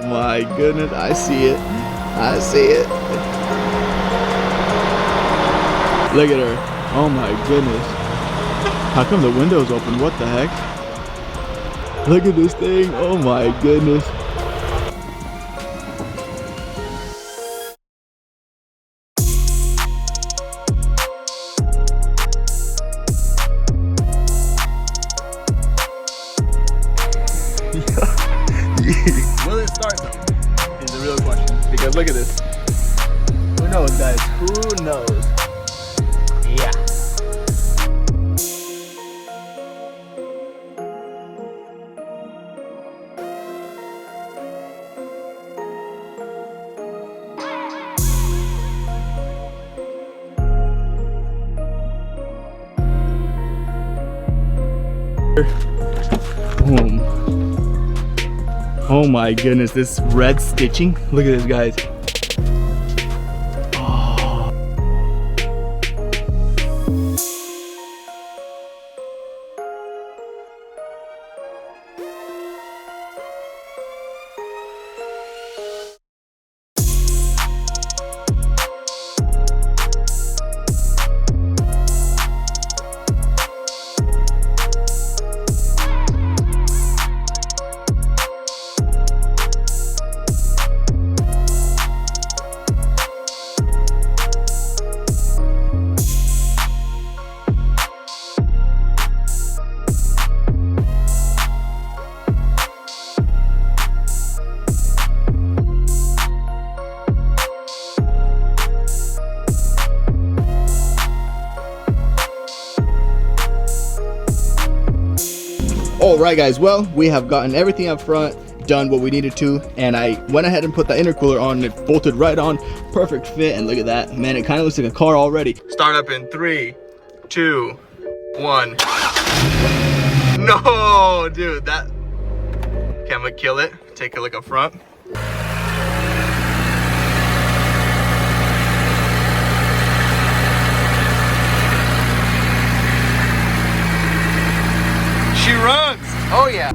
My goodness, I see it. I see it. Look at her. Oh my goodness. How come the window's open? What the heck? Look at this thing. Oh my goodness. Will it start though? Is the real question. Because look at this. Who knows, guys? Who knows? Yeah. Boom. Oh my goodness, this red stitching. Look at this, guys. Oh. Alright guys, well, we have gotten everything up front, done what we needed to, and I went ahead and put the intercooler on. It bolted right on, perfect fit, and look at that. Man, it kind of looks like a car already. Start up in 3, 2, 1. No, dude, that... Okay, I'm gonna kill it. Take a look up front. She runs! Oh yeah!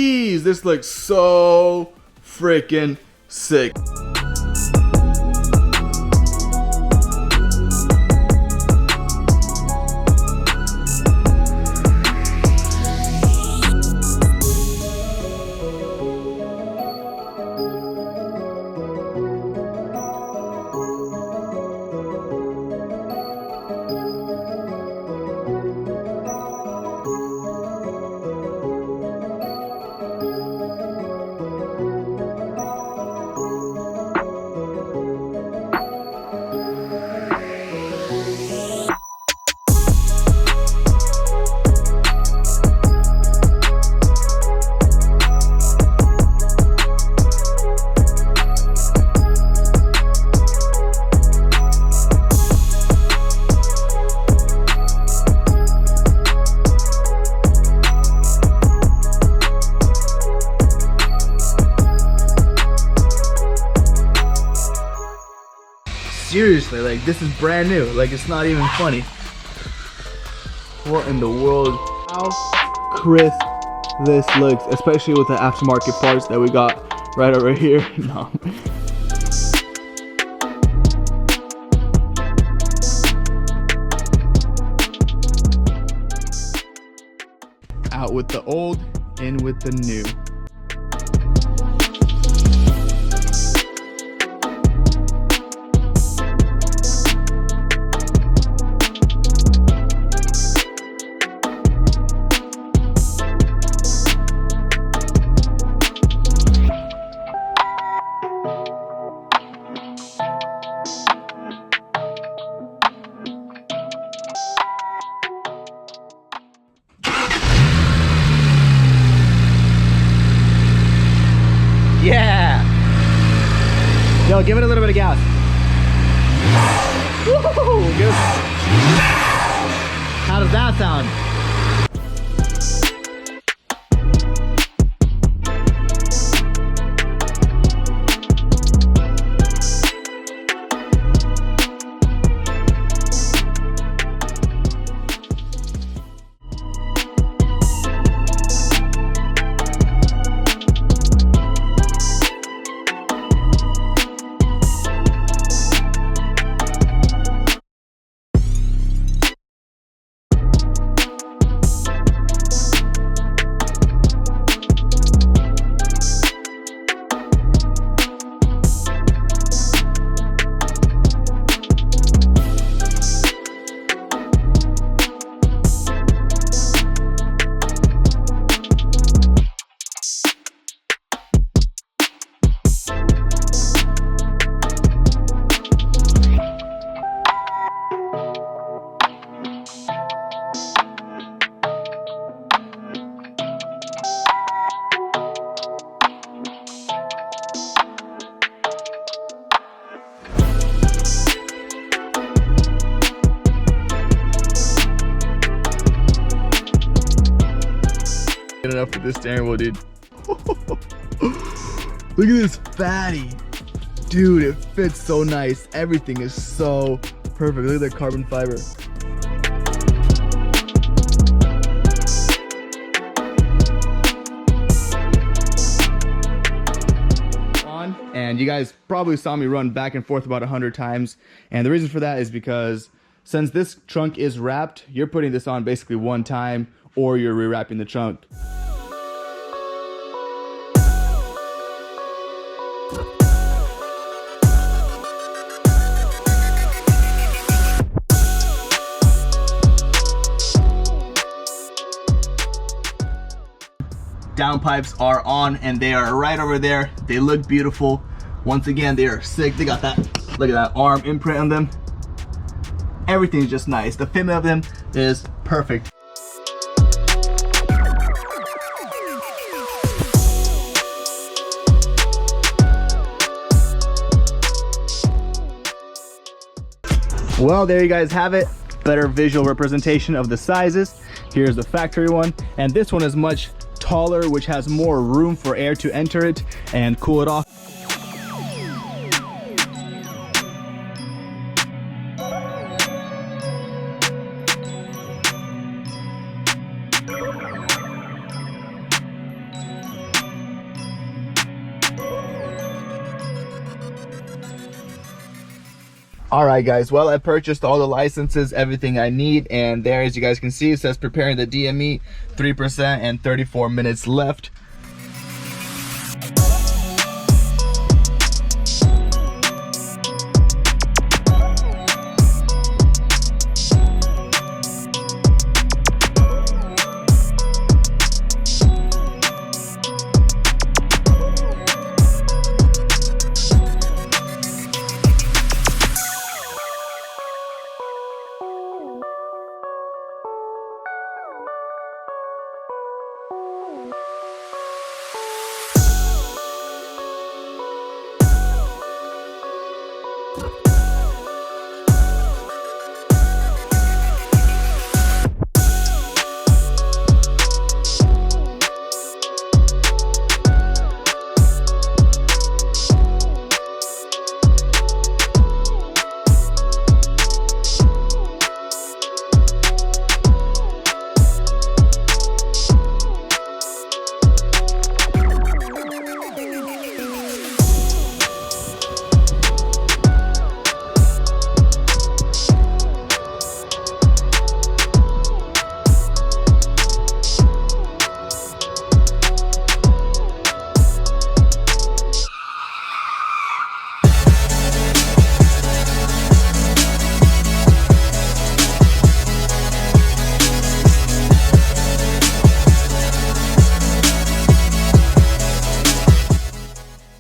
Jeez, this looks so freaking sick. Seriously, like, this is brand new. Like, it's not even funny. What in the world? How crisp this looks, especially with the aftermarket parts that we got right over here. No. Out with the old, in with the new. Yeah! Yo, give it a little bit of gas. Woo-hoo-hoo, good. How does that sound? Good enough for this steering wheel, dude. Look at this fatty. Dude, it fits so nice. Everything is so perfect. Look at that carbon fiber. And you guys probably saw me run back and forth about 100 times. And the reason for that is because since this trunk is wrapped, you're putting this on basically one time, or you're rewrapping the trunk. Downpipes are on and they are right over there. They look beautiful. Once again, they are sick. They got that, look at that arm imprint on them. Everything's just nice. The fitment of them is perfect. Well, there you guys have it. Better visual representation of the sizes. Here's the factory one, and this one is much taller, which has more room for air to enter it and cool it off. All right, guys, well, I purchased all the licenses, everything I need, and there, as you guys can see, it says preparing the DME, 3% and 34 minutes left.